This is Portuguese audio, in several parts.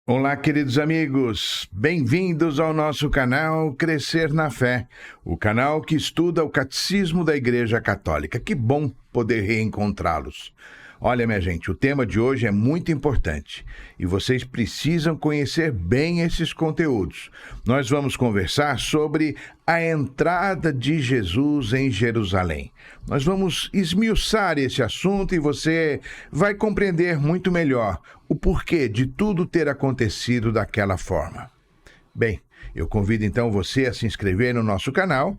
Olá, queridos amigos, bem-vindos ao nosso canal Crescer na Fé, o canal que estuda o Catecismo da Igreja Católica. Que bom poder reencontrá-los. Olha, minha gente, o tema de hoje é muito importante e vocês precisam conhecer bem esses conteúdos. Nós vamos conversar sobre a entrada de Jesus em Jerusalém. Nós vamos esmiuçar esse assunto e você vai compreender muito melhor o porquê de tudo ter acontecido daquela forma. Bem, eu convido então você a se inscrever no nosso canal,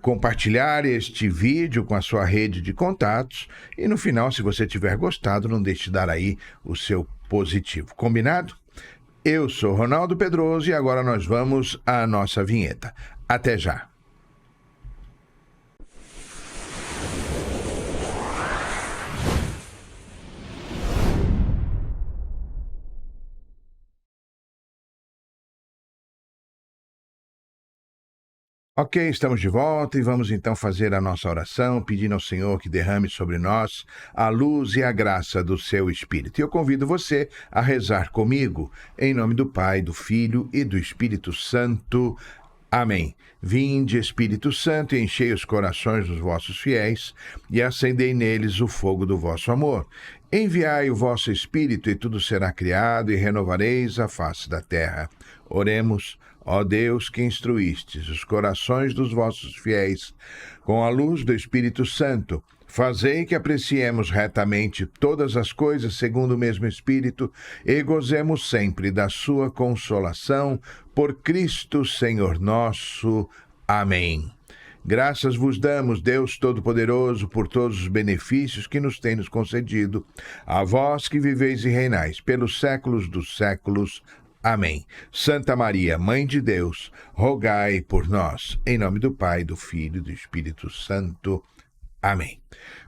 compartilhar este vídeo com a sua rede de contatos e no final, se você tiver gostado, não deixe de dar aí o seu positivo. Combinado? Eu sou Ronaldo Pedroso e agora nós vamos à nossa vinheta. Até já! Ok, estamos de volta e vamos então fazer a nossa oração, pedindo ao Senhor que derrame sobre nós a luz e a graça do seu Espírito. E eu convido você a rezar comigo, em nome do Pai, do Filho e do Espírito Santo. Amém. Vinde, Espírito Santo, e enchei os corações dos vossos fiéis e acendei neles o fogo do vosso amor. Enviai o vosso Espírito e tudo será criado e renovareis a face da terra. Oremos. Ó Deus, que instruístes os corações dos vossos fiéis com a luz do Espírito Santo, fazei que apreciemos retamente todas as coisas segundo o mesmo Espírito e gozemos sempre da sua consolação, por Cristo Senhor nosso. Amém. Graças vos damos, Deus Todo-Poderoso, por todos os benefícios que nos tem concedido, a vós que viveis e reinais pelos séculos dos séculos. Amém. Santa Maria, Mãe de Deus, rogai por nós. Em nome do Pai, do Filho e do Espírito Santo. Amém.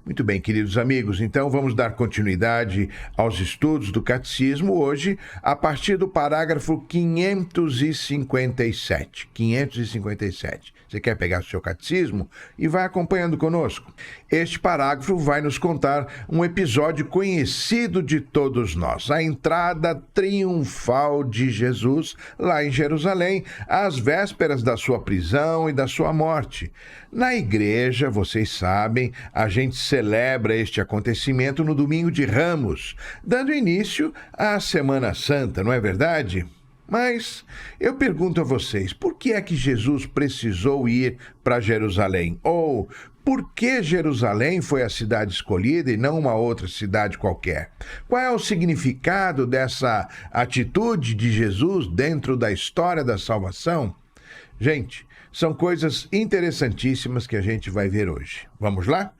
Muito bem, queridos amigos, então vamos dar continuidade aos estudos do Catecismo hoje, a partir do parágrafo 557. 557. Você quer pegar o seu catecismo e vai acompanhando conosco? Este parágrafo vai nos contar um episódio conhecido de todos nós, a entrada triunfal de Jesus lá em Jerusalém, às vésperas da sua prisão e da sua morte. Na igreja, vocês sabem, a gente celebra este acontecimento no Domingo de Ramos, dando início à Semana Santa, não é verdade? Mas eu pergunto a vocês, por que é que Jesus precisou ir para Jerusalém? Ou por que Jerusalém foi a cidade escolhida e não uma outra cidade qualquer? Qual é o significado dessa atitude de Jesus dentro da história da salvação? Gente, são coisas interessantíssimas que a gente vai ver hoje. Vamos lá?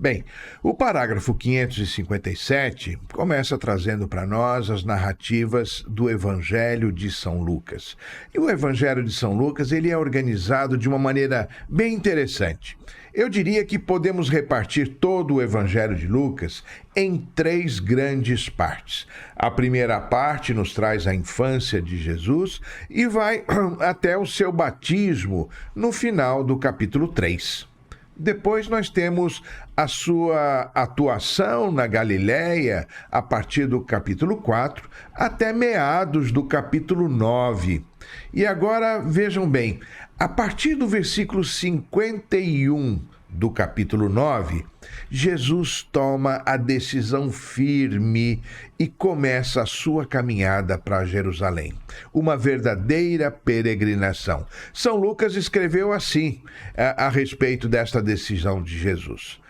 Bem, o parágrafo 557 começa trazendo para nós as narrativas do Evangelho de São Lucas. E o Evangelho de São Lucas, ele é organizado de uma maneira bem interessante. Eu diria que podemos repartir todo o Evangelho de Lucas em 3 grandes partes. A primeira parte nos traz a infância de Jesus e vai até o seu batismo no final do capítulo 3. Depois nós temos a sua atuação na Galiléia a partir do capítulo 4 até meados do capítulo 9. E agora vejam bem, a partir do versículo 51 do capítulo 9, Jesus toma a decisão firme e começa a sua caminhada para Jerusalém. Uma verdadeira peregrinação. São Lucas escreveu assim a respeito desta decisão de Jesus.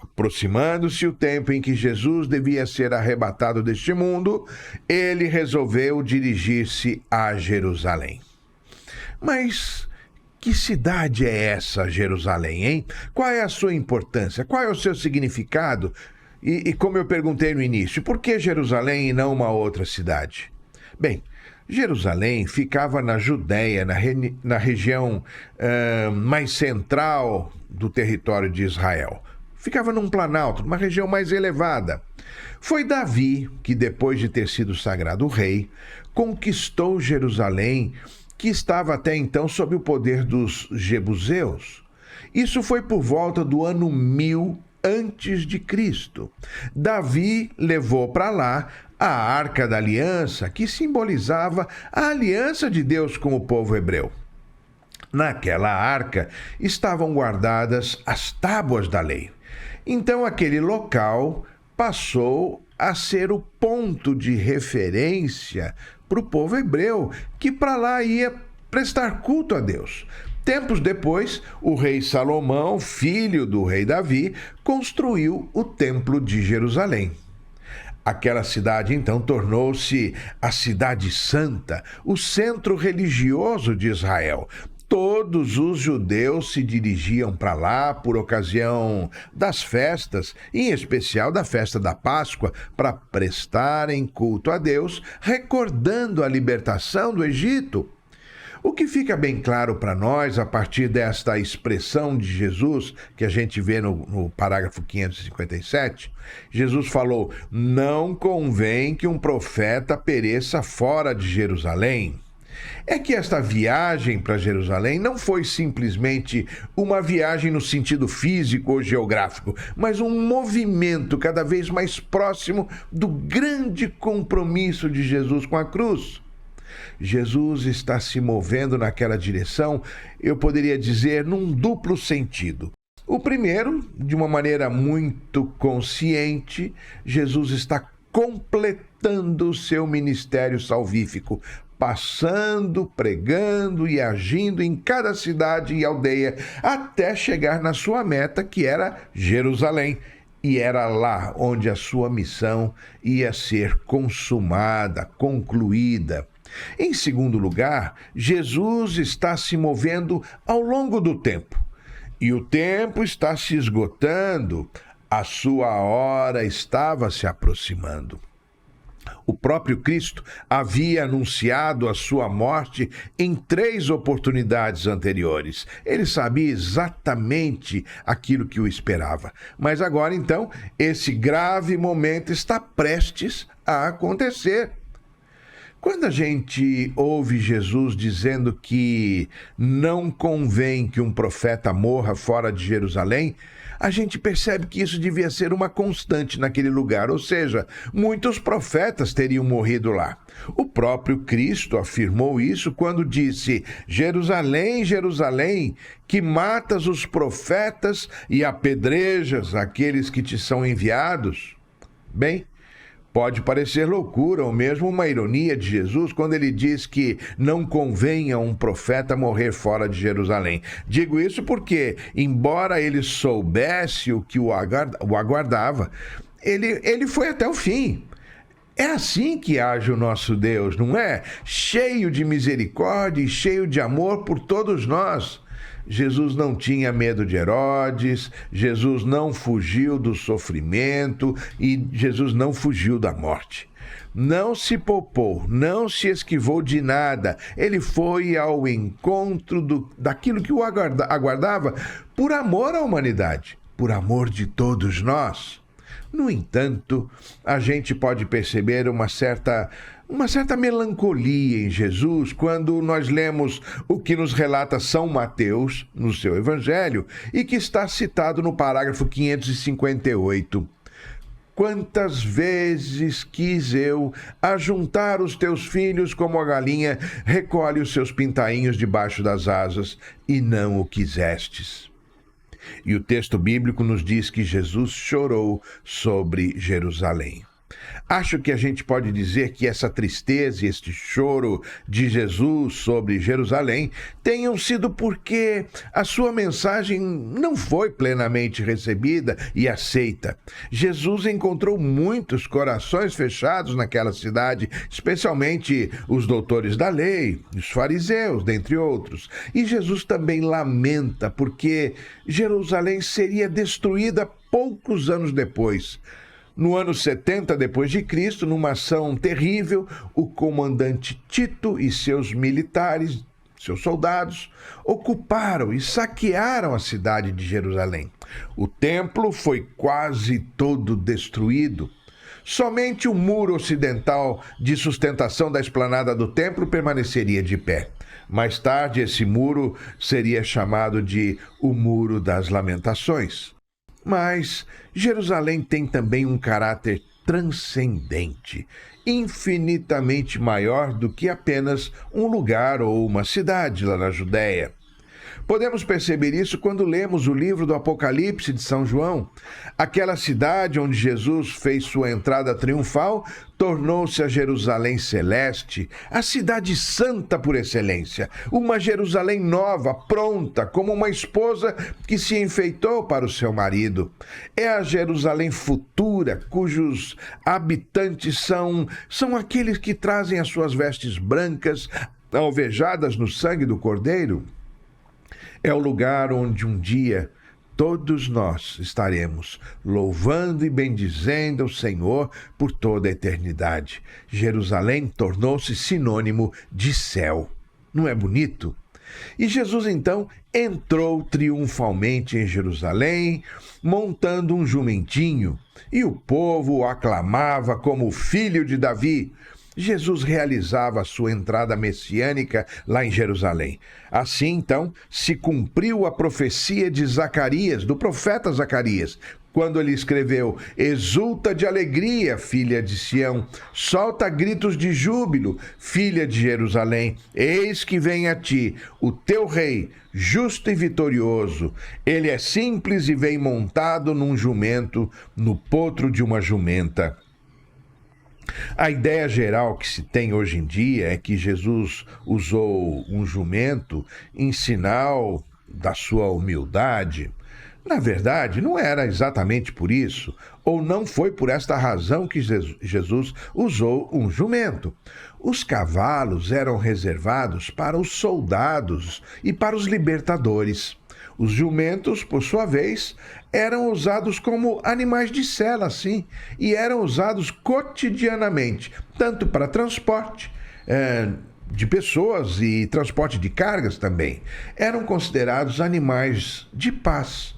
Aproximando-se o tempo em que Jesus devia ser arrebatado deste mundo, ele resolveu dirigir-se a Jerusalém. Mas que cidade é essa, Jerusalém, hein? Qual é a sua importância? Qual é o seu significado? E como eu perguntei no início, por que Jerusalém e não uma outra cidade? Bem, Jerusalém ficava na Judéia, na região mais central do território de Israel. Ficava num planalto, numa região mais elevada. Foi Davi que, depois de ter sido sagrado rei, conquistou Jerusalém, que estava até então sob o poder dos jebuseus. Isso foi por volta do ano 1000 antes de Cristo. Davi levou para lá a Arca da Aliança, que simbolizava a aliança de Deus com o povo hebreu. Naquela arca estavam guardadas as tábuas da lei. Então aquele local passou a ser o ponto de referência para o povo hebreu, que para lá ia prestar culto a Deus. Tempos depois, o rei Salomão, filho do rei Davi, construiu o Templo de Jerusalém. Aquela cidade, então, tornou-se a Cidade Santa, o centro religioso de Israel. Todos os judeus se dirigiam para lá por ocasião das festas, em especial da festa da Páscoa, para prestarem culto a Deus, recordando a libertação do Egito. O que fica bem claro para nós, a partir desta expressão de Jesus, que a gente vê no parágrafo 557, Jesus falou: não convém que um profeta pereça fora de Jerusalém. É que esta viagem para Jerusalém não foi simplesmente uma viagem no sentido físico ou geográfico, mas um movimento cada vez mais próximo do grande compromisso de Jesus com a cruz. Jesus está se movendo naquela direção, eu poderia dizer, num duplo sentido. O primeiro, de uma maneira muito consciente, Jesus está completando o seu ministério salvífico, passando, pregando e agindo em cada cidade e aldeia, até chegar na sua meta, que era Jerusalém. E era lá onde a sua missão ia ser consumada, concluída. Em segundo lugar, Jesus está se movendo ao longo do tempo. E o tempo está se esgotando, a sua hora estava se aproximando. O próprio Cristo havia anunciado a sua morte em 3 oportunidades anteriores. Ele sabia exatamente aquilo que o esperava. Mas agora, então, esse grave momento está prestes a acontecer. Quando a gente ouve Jesus dizendo que não convém que um profeta morra fora de Jerusalém, a gente percebe que isso devia ser uma constante naquele lugar, ou seja, muitos profetas teriam morrido lá. O próprio Cristo afirmou isso quando disse: Jerusalém, Jerusalém, que matas os profetas e apedrejas aqueles que te são enviados. Bem, pode parecer loucura ou mesmo uma ironia de Jesus quando ele diz que não convém a um profeta morrer fora de Jerusalém. Digo isso porque, embora ele soubesse o que o aguardava, ele foi até o fim. É assim que age o nosso Deus, não é? Cheio de misericórdia e cheio de amor por todos nós. Jesus não tinha medo de Herodes, Jesus não fugiu do sofrimento e Jesus não fugiu da morte. Não se poupou, não se esquivou de nada. Ele foi ao encontro daquilo que o aguardava por amor à humanidade, por amor de todos nós. No entanto, a gente pode perceber uma certa melancolia em Jesus quando nós lemos o que nos relata São Mateus no seu Evangelho e que está citado no parágrafo 558. Quantas vezes quis eu ajuntar os teus filhos como a galinha recolhe os seus pintainhos debaixo das asas, e não o quisestes. E o texto bíblico nos diz que Jesus chorou sobre Jerusalém. Acho que a gente pode dizer que essa tristeza e este choro de Jesus sobre Jerusalém tenham sido porque a sua mensagem não foi plenamente recebida e aceita. Jesus encontrou muitos corações fechados naquela cidade, especialmente os doutores da lei, os fariseus, dentre outros. E Jesus também lamenta porque Jerusalém seria destruída poucos anos depois. No ano 70 depois de Cristo, numa ação terrível, o comandante Tito e seus militares, seus soldados, ocuparam e saquearam a cidade de Jerusalém. O templo foi quase todo destruído. Somente o muro ocidental de sustentação da esplanada do templo permaneceria de pé. Mais tarde, esse muro seria chamado de o Muro das Lamentações. Mas Jerusalém tem também um caráter transcendente, infinitamente maior do que apenas um lugar ou uma cidade lá na Judéia. Podemos perceber isso quando lemos o livro do Apocalipse de São João. Aquela cidade onde Jesus fez sua entrada triunfal tornou-se a Jerusalém celeste, a cidade santa por excelência, uma Jerusalém nova, pronta, como uma esposa que se enfeitou para o seu marido. É a Jerusalém futura, cujos habitantes são aqueles que trazem as suas vestes brancas, alvejadas no sangue do Cordeiro. É o lugar onde um dia todos nós estaremos louvando e bendizendo o Senhor por toda a eternidade. Jerusalém tornou-se sinônimo de céu. Não é bonito? E Jesus, então, entrou triunfalmente em Jerusalém, montando um jumentinho, e o povo o aclamava como o filho de Davi. Jesus realizava a sua entrada messiânica lá em Jerusalém. Assim, então, se cumpriu a profecia de Zacarias, do profeta Zacarias, quando ele escreveu: "Exulta de alegria, filha de Sião, solta gritos de júbilo, filha de Jerusalém. Eis que vem a ti o teu rei, justo e vitorioso. Ele é simples e vem montado num jumento, no potro de uma jumenta." A ideia geral que se tem hoje em dia é que Jesus usou um jumento em sinal da sua humildade. Na verdade, não era exatamente por isso, ou não foi por esta razão que Jesus usou um jumento. Os cavalos eram reservados para os soldados e para os libertadores. Os jumentos, por sua vez, eram usados como animais de sela, sim, e eram usados cotidianamente, tanto para transporte de pessoas e transporte de cargas também. Eram considerados animais de paz.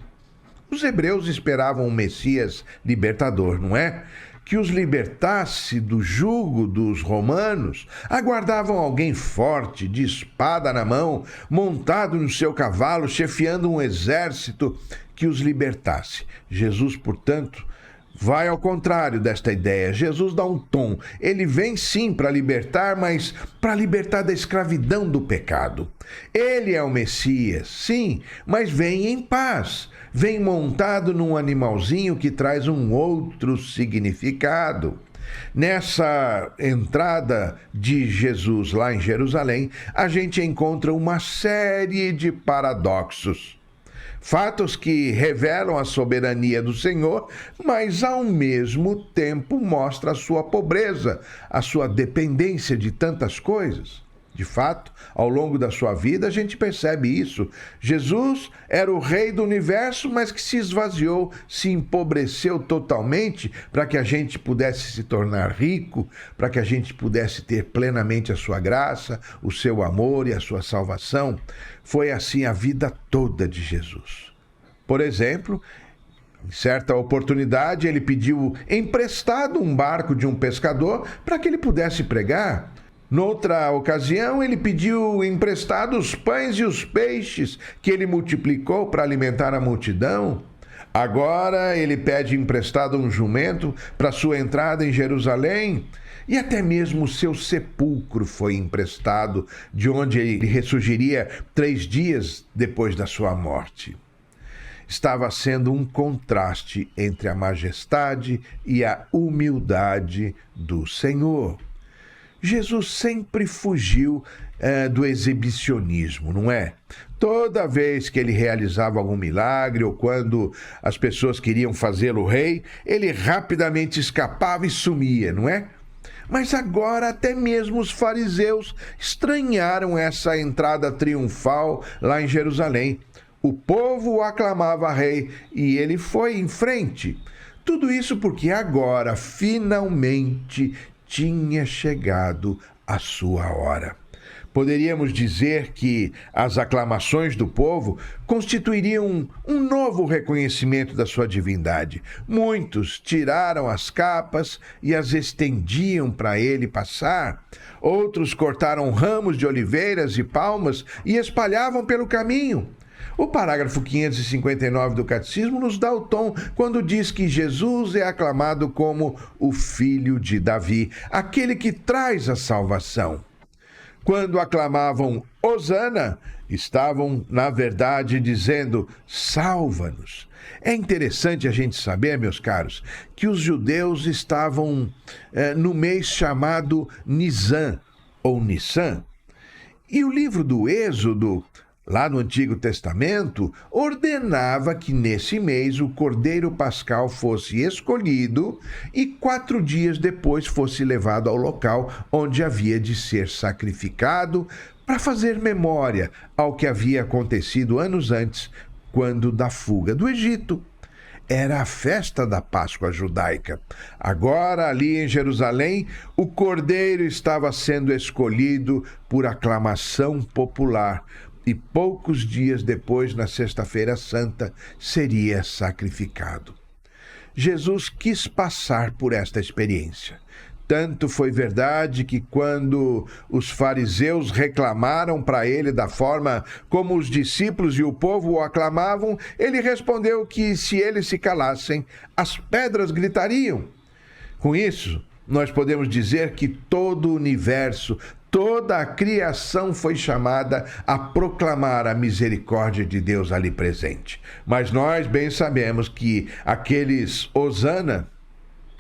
Os hebreus esperavam um Messias libertador, não é? Que os libertasse do jugo dos romanos. Aguardavam alguém forte, de espada na mão, montado no seu cavalo, chefiando um exército que os libertasse. Jesus, portanto, vai ao contrário desta ideia. Jesus dá um tom. Ele vem sim para libertar, mas para libertar da escravidão do pecado. Ele é o Messias, sim, mas vem em paz. Vem montado num animalzinho que traz um outro significado. Nessa entrada de Jesus lá em Jerusalém, a gente encontra uma série de paradoxos. Fatos que revelam a soberania do Senhor, mas ao mesmo tempo mostra a sua pobreza, a sua dependência de tantas coisas. De fato, ao longo da sua vida, a gente percebe isso. Jesus era o rei do universo, mas que se esvaziou, se empobreceu totalmente para que a gente pudesse se tornar rico, para que a gente pudesse ter plenamente a sua graça, o seu amor e a sua salvação. Foi assim a vida toda de Jesus. Por exemplo, em certa oportunidade, ele pediu emprestado um barco de um pescador para que ele pudesse pregar. Noutra ocasião, ele pediu emprestado os pães e os peixes que ele multiplicou para alimentar a multidão. Agora, ele pede emprestado um jumento para sua entrada em Jerusalém. E até mesmo o seu sepulcro foi emprestado, de onde ele ressurgiria 3 dias depois da sua morte. Estava sendo um contraste entre a majestade e a humildade do Senhor. Jesus sempre fugiu do exibicionismo, não é? Toda vez que ele realizava algum milagre ou quando as pessoas queriam fazê-lo rei, ele rapidamente escapava e sumia, não é? Mas agora até mesmo os fariseus estranharam essa entrada triunfal lá em Jerusalém. O povo o aclamava rei e ele foi em frente. Tudo isso porque agora, finalmente, tinha chegado a sua hora. Poderíamos dizer que as aclamações do povo constituiriam um novo reconhecimento da sua divindade. Muitos tiraram as capas e as estendiam para ele passar. Outros cortaram ramos de oliveiras e palmas e espalhavam pelo caminho. O parágrafo 559 do Catecismo nos dá o tom quando diz que Jesus é aclamado como o Filho de Davi, aquele que traz a salvação. Quando aclamavam Hosana, estavam, na verdade, dizendo: salva-nos. É interessante a gente saber, meus caros, que os judeus estavam no mês chamado Nisan, ou Nissan. E o livro do Êxodo, lá no Antigo Testamento, ordenava que nesse mês o Cordeiro Pascal fosse escolhido e 4 dias depois fosse levado ao local onde havia de ser sacrificado para fazer memória ao que havia acontecido anos antes, quando da fuga do Egito. Era a festa da Páscoa judaica. Agora, ali em Jerusalém, o Cordeiro estava sendo escolhido por aclamação popular e poucos dias depois, na Sexta-feira Santa, seria sacrificado. Jesus quis passar por esta experiência. Tanto foi verdade que quando os fariseus reclamaram para ele da forma como os discípulos e o povo o aclamavam, ele respondeu que se eles se calassem, as pedras gritariam. Com isso, nós podemos dizer que todo o universo, toda a criação foi chamada a proclamar a misericórdia de Deus ali presente. Mas nós bem sabemos que aqueles Hosana,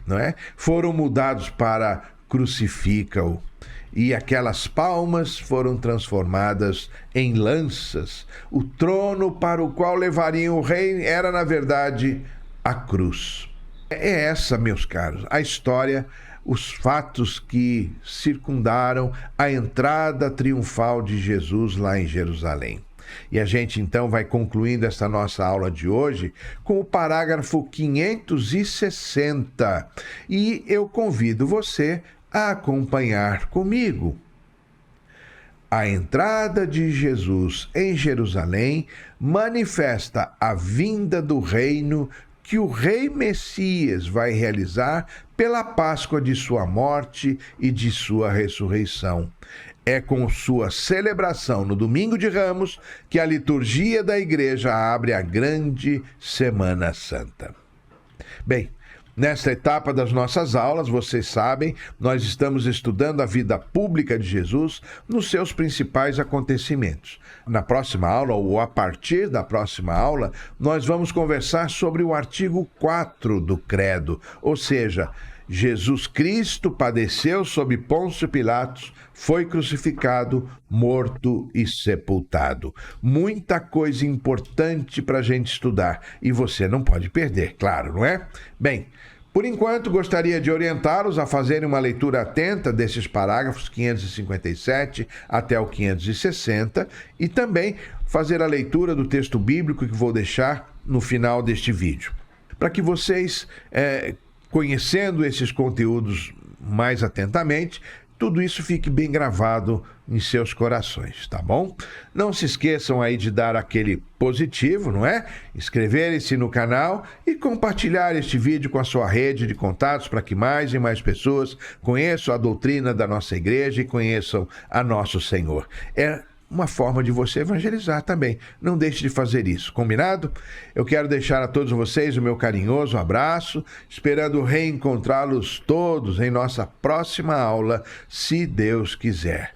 não é? Foram mudados para crucifica-o. E aquelas palmas foram transformadas em lanças. O trono para o qual levariam o rei era, na verdade, a cruz. É essa, meus caros, a história, os fatos que circundaram a entrada triunfal de Jesus lá em Jerusalém. E a gente então vai concluindo esta nossa aula de hoje com o parágrafo 560. E eu convido você a acompanhar comigo. A entrada de Jesus em Jerusalém manifesta a vinda do reino que o Rei Messias vai realizar pela Páscoa de sua morte e de sua ressurreição. É com sua celebração no Domingo de Ramos que a liturgia da Igreja abre a grande Semana Santa. Bem, nesta etapa das nossas aulas, vocês sabem, nós estamos estudando a vida pública de Jesus nos seus principais acontecimentos. Na próxima aula, ou a partir da próxima aula, nós vamos conversar sobre o artigo 4 do Credo, ou seja, Jesus Cristo padeceu sob Pôncio Pilatos, foi crucificado, morto e sepultado. Muita coisa importante para a gente estudar e você não pode perder, claro, não é? Bem, por enquanto gostaria de orientá-los a fazerem uma leitura atenta desses parágrafos 557 até o 560 e também fazer a leitura do texto bíblico que vou deixar no final deste vídeo, para que vocês conhecendo esses conteúdos mais atentamente, tudo isso fique bem gravado em seus corações, tá bom? Não se esqueçam aí de dar aquele positivo, não é? Inscreverem-se no canal e compartilhar este vídeo com a sua rede de contatos para que mais e mais pessoas conheçam a doutrina da nossa igreja e conheçam a nosso Senhor. É uma forma de você evangelizar também. Não deixe de fazer isso, combinado? Eu quero deixar a todos vocês o meu carinhoso abraço, esperando reencontrá-los todos em nossa próxima aula, se Deus quiser.